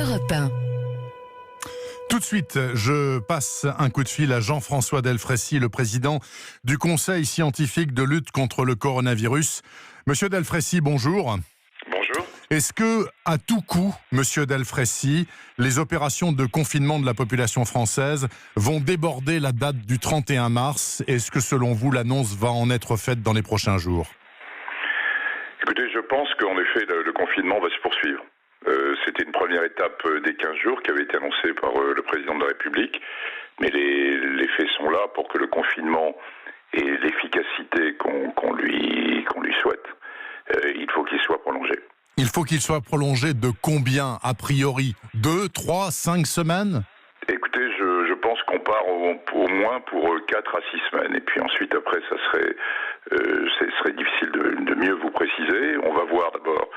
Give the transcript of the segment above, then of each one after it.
Europe 1. Tout de suite, je passe un coup de fil à Jean-François Delfraissy, le président du Conseil scientifique de lutte contre le coronavirus. Monsieur Delfraissy, bonjour. Bonjour. Est-ce que, à tout coup, monsieur Delfraissy, les opérations de confinement de la population française vont déborder la date du 31 mars? Est-ce que, selon vous, l'annonce va en être faite dans les prochains jours? Écoutez, je pense qu'en effet, le confinement va se poursuivre. C'était une première étape des 15 jours qui avait été annoncée par le président de la République. Mais les faits sont là pour que le confinement ait l'efficacité qu'on lui souhaite. Il faut qu'il soit prolongé. Il faut qu'il soit prolongé de combien, a priori? 2, 3, 5 semaines? Écoutez, je pense qu'on part au moins pour 4 à 6 semaines. Et puis ensuite, après, ce serait difficile de mieux vous préciser. On va voir d'abord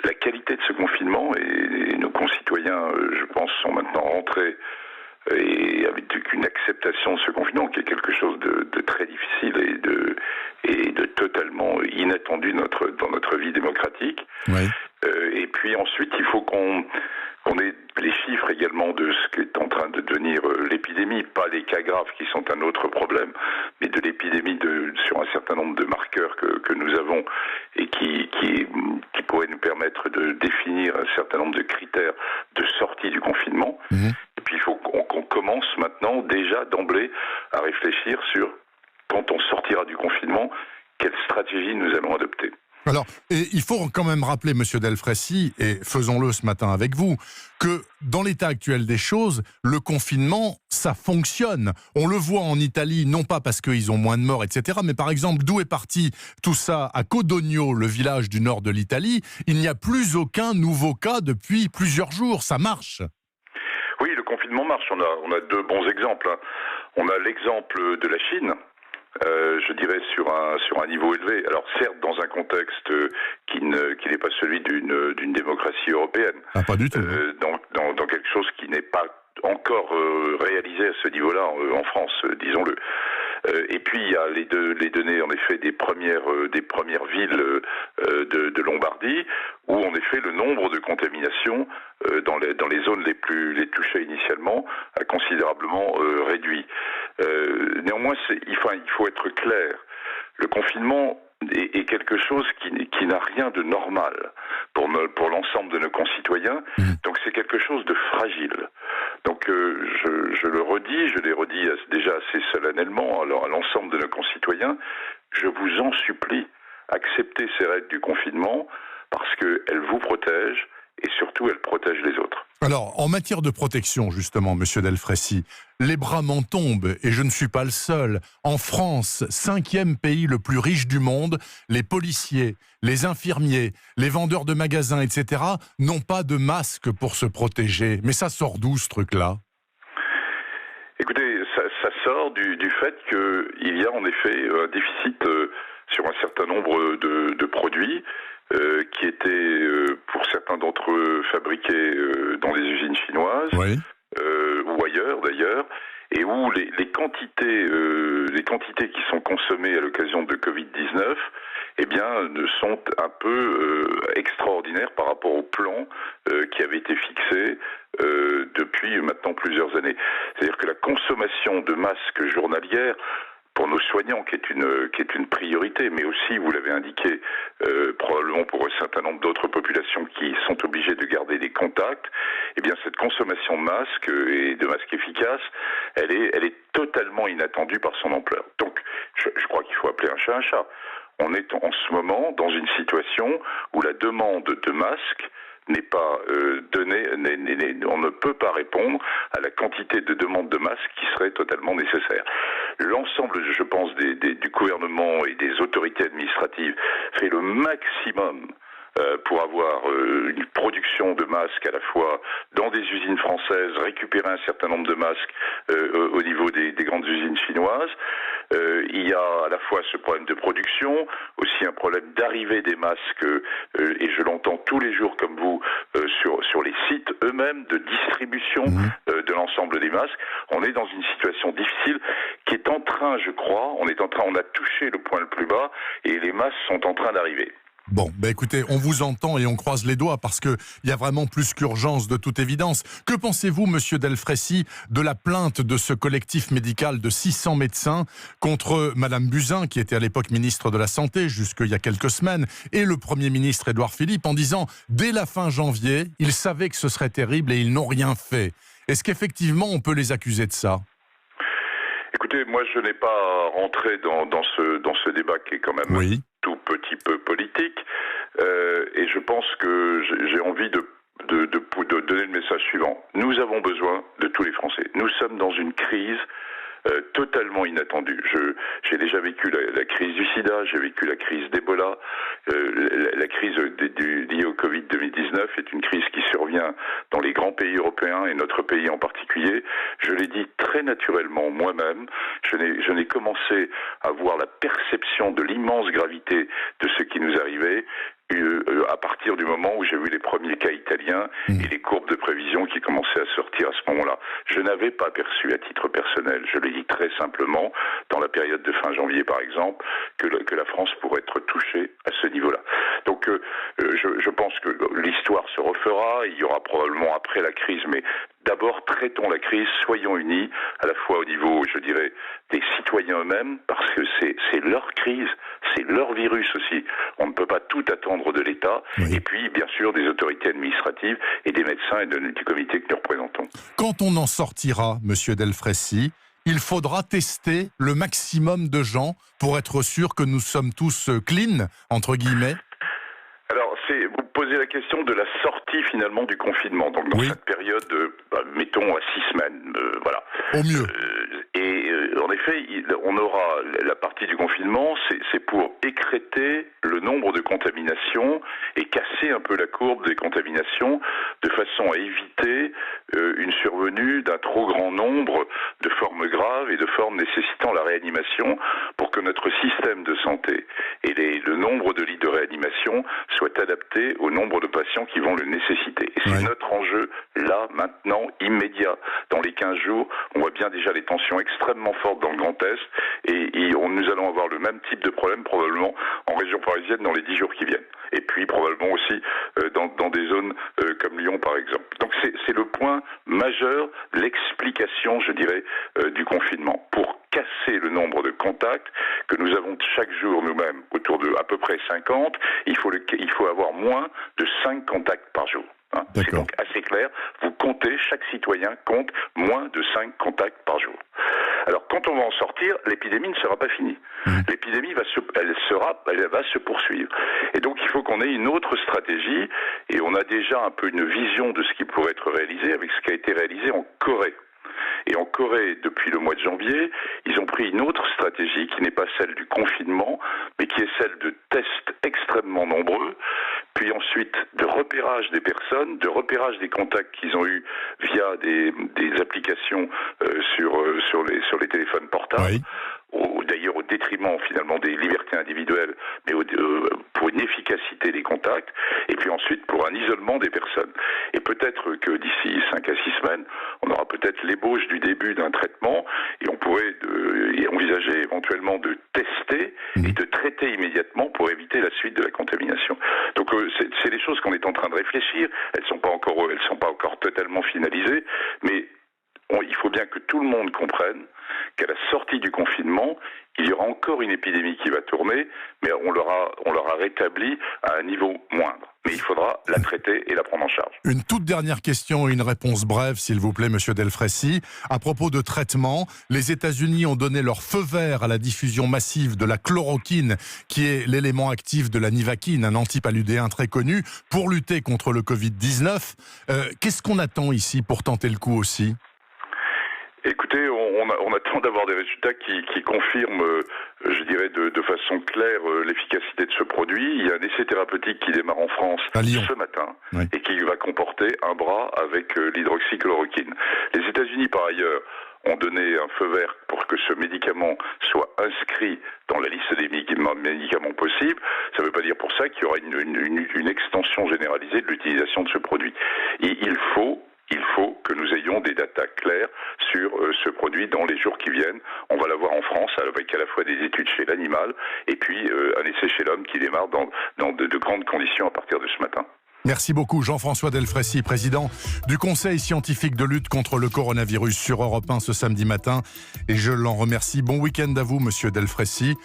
la qualité de ce confinement, et nos concitoyens, je pense, sont maintenant rentrés et avec une acceptation de ce confinement qui est quelque chose de très difficile et de totalement inattendu dans notre vie démocratique. Oui. Et puis ensuite, il faut qu'on ait les chiffres également de ce qui est en train de devenir l'épidémie, pas les cas graves qui sont un autre problème, mais de l'épidémie sur un certain nombre de marqueurs que nous avons et qui pourraient nous permettre de définir un certain nombre de critères de sortie du confinement. Mmh. Et puis il faut qu'on commence maintenant déjà d'emblée à réfléchir sur, quand on sortira du confinement, quelle stratégie nous allons adopter. Alors, et il faut quand même rappeler, monsieur Delfraissy, et faisons-le ce matin avec vous, que dans l'état actuel des choses, le confinement, ça fonctionne. On le voit en Italie, non pas parce qu'ils ont moins de morts, etc., mais par exemple, d'où est parti tout ça? À Codogno, le village du nord de l'Italie, il n'y a plus aucun nouveau cas depuis plusieurs jours. Ça marche. Oui, le confinement marche. On a deux bons exemples. On a l'exemple de la Chine. Je dirais sur un niveau élevé. Alors certes, dans un contexte qui n'est pas celui d'une démocratie européenne. Ah, pas du tout. Dans quelque chose qui n'est pas encore réalisé à ce niveau-là en France, disons-le. Et puis il y a les données en effet des premières villes de Lombardie, où en effet le nombre de contaminations dans les zones les plus touchées initialement a considérablement réduit. Néanmoins, il faut être clair. Le confinement est quelque chose qui n'a rien de normal pour l'ensemble de nos concitoyens. Donc c'est quelque chose de fragile. Donc je l'ai redit déjà assez solennellement alors à l'ensemble de nos concitoyens. Je vous en supplie, acceptez ces règles du confinement parce qu'elles vous protègent et surtout elles protègent les autres. Alors, en matière de protection, justement, monsieur Delfraissy, les bras m'en tombent, et je ne suis pas le seul. En France, 5e pays le plus riche du monde, les policiers, les infirmiers, les vendeurs de magasins, etc., n'ont pas de masque pour se protéger. Mais ça sort d'où, ce truc-là? Écoutez, ça sort du fait qu'il y a en effet un déficit sur un certain nombre de produits qui étaient, pour certains d'entre eux, fabriqués dans des usines chinoises, oui. Ou ailleurs d'ailleurs, et où les quantités qui sont consommées à l'occasion de Covid-19, eh bien, sont un peu extraordinaires par rapport au plan qui avait été fixé depuis maintenant plusieurs années. C'est-à-dire que la consommation de masques journalières pour nos soignants, qui est une priorité, mais aussi, vous l'avez indiqué, probablement pour un certain nombre d'autres populations qui sont obligées de garder des contacts, eh bien cette consommation de masques et de masques efficaces, elle est totalement inattendue par son ampleur. Donc, je crois qu'il faut appeler un chat un chat. On est en ce moment dans une situation où la demande de masques n'est pas donnée, on ne peut pas répondre à la quantité de demandes de masques qui serait totalement nécessaire. L'ensemble, je pense, du gouvernement et des autorités administratives fait le maximum pour avoir une production de masques à la fois dans des usines françaises, récupérer un certain nombre de masques au niveau des grandes usines chinoises. Il y a à la fois ce problème de production, aussi un problème d'arrivée des masques, et je l'entends tous les jours comme vous, sur les sites eux-mêmes de distribution de l'ensemble des masques. On est dans une situation difficile qui est en train, je crois, on a touché le point le plus bas et les masques sont en train d'arriver. Bon, écoutez, on vous entend et on croise les doigts parce qu'il y a vraiment plus qu'urgence de toute évidence. Que pensez-vous, monsieur Delfraissy, de la plainte de ce collectif médical de 600 médecins contre madame Buzyn, qui était à l'époque ministre de la Santé jusqu'il y a quelques semaines, et le Premier ministre Édouard Philippe, en disant, dès la fin janvier, ils savaient que ce serait terrible et ils n'ont rien fait. Est-ce qu'effectivement on peut les accuser de ça ? Écoutez, moi je n'ai pas rentré dans ce débat qui est quand même tout petit peu politique, et je pense que j'ai envie de donner le message suivant. Nous avons besoin de tous les Français. Nous sommes dans une crise totalement inattendue. J'ai déjà vécu la crise du sida, j'ai vécu la crise d'Ebola, la crise liée au Covid 2019 est une crise qui survient dans les grands pays européens et notre pays en particulier. Je l'ai dit très naturellement moi-même, je n'ai commencé à voir la perception de l'immense gravité de ce qui nous arrivait à partir du moment où j'ai vu les premiers cas italiens et les courbes de prévision qui commençaient à sortir à ce moment-là. Je n'avais pas perçu à titre personnel, je l'ai dit très simplement, dans la période de fin janvier par exemple, que la France pourrait être touchée à ce niveau-là. Donc je pense que l'histoire se refera, il y aura probablement après la crise, mais d'abord, traitons la crise, soyons unis, à la fois au niveau, je dirais, des citoyens eux-mêmes, parce que c'est leur crise, c'est leur virus aussi. On ne peut pas tout attendre de l'État, et puis, bien sûr, des autorités administratives et des médecins et du comité que nous représentons. Quand on en sortira, monsieur Delfraissy, il faudra tester le maximum de gens pour être sûr que nous sommes tous clean, entre guillemets. Alors, vous posez la question de la sortie finalement du confinement, donc dans cette période, mettons à 6 semaines, voilà. Au mieux. En effet, on aura la partie du confinement, c'est pour écrêter le nombre de contaminations et casser un peu la courbe des contaminations de façon à éviter une survenue d'un trop grand nombre de formes graves et de formes nécessitant la réanimation pour que notre système de santé et le nombre de lits de réanimation soient adaptés au nombre de patients qui vont le nécessiter. Et c'est notre enjeu, là, maintenant, immédiat. Dans les 15 jours, on voit bien déjà les tensions extrêmement fortes dans le Grand Est et nous allons avoir le même type de problème probablement en région parisienne dans les 10 jours qui viennent. Et puis probablement aussi dans des zones comme Lyon par exemple. Donc c'est le point majeur, l'explication, je dirais, du confinement. Pour casser le nombre de contacts que nous avons chaque jour nous-mêmes, autour de à peu près 50, il faut avoir moins de 5 contacts par jour. C'est donc assez clair, vous comptez, chaque citoyen compte moins de 5 contacts par jour. Alors quand on va en sortir, l'épidémie ne sera pas finie. L'épidémie va se poursuivre. Et donc il faut qu'on ait une autre stratégie, et on a déjà un peu une vision de ce qui pourrait être réalisé avec ce qui a été réalisé en Corée. Et en Corée, depuis le mois de janvier, ils ont pris une autre stratégie qui n'est pas celle du confinement, mais qui est celle de tests extrêmement nombreux, puis ensuite de repérage des personnes, de repérage des contacts qu'ils ont eus via des applications sur les téléphones portables. D'ailleurs au détriment finalement des libertés individuelles, mais pour une efficacité des contacts, et puis ensuite pour un isolement des personnes. Et peut-être que d'ici 5 à 6 semaines, on aura peut-être l'ébauche du début d'un traitement, et on pourrait envisager éventuellement de tester et de traiter immédiatement pour éviter la suite de la contamination. Donc c'est des choses qu'on est en train de réfléchir, elles sont pas encore totalement finalisées, mais il faut bien que tout le monde comprenne qu'à la sortie du confinement, il y aura encore une épidémie qui va tourner, mais on l'aura rétablie à un niveau moindre. Mais il faudra la traiter et la prendre en charge. Une toute dernière question et une réponse brève, s'il vous plaît, monsieur Delfraissy. À propos de traitement, les États-Unis ont donné leur feu vert à la diffusion massive de la chloroquine, qui est l'élément actif de la nivaquine, un antipaludéen très connu, pour lutter contre le Covid-19. Qu'est-ce qu'on attend ici pour tenter le coup aussi ? Écoutez, on attend d'avoir des résultats qui confirment, je dirais, de façon claire l'efficacité de ce produit. Il y a un essai thérapeutique qui démarre en France ce matin et qui va comporter un bras avec l'hydroxychloroquine. Les États-Unis, par ailleurs, ont donné un feu vert pour que ce médicament soit inscrit dans la liste des médicaments possibles. Ça ne veut pas dire pour ça qu'il y aura une extension généralisée de l'utilisation de ce produit. Et il faut que nous ayons aurions des datas claires sur ce produit dans les jours qui viennent. On va l'avoir en France avec à la fois des études chez l'animal et puis un essai chez l'homme qui démarre dans de grandes conditions à partir de ce matin. Merci beaucoup Jean-François Delfraissy, président du Conseil scientifique de lutte contre le coronavirus sur Europe 1 ce samedi matin. Et je l'en remercie. Bon week-end à vous, monsieur Delfraissy.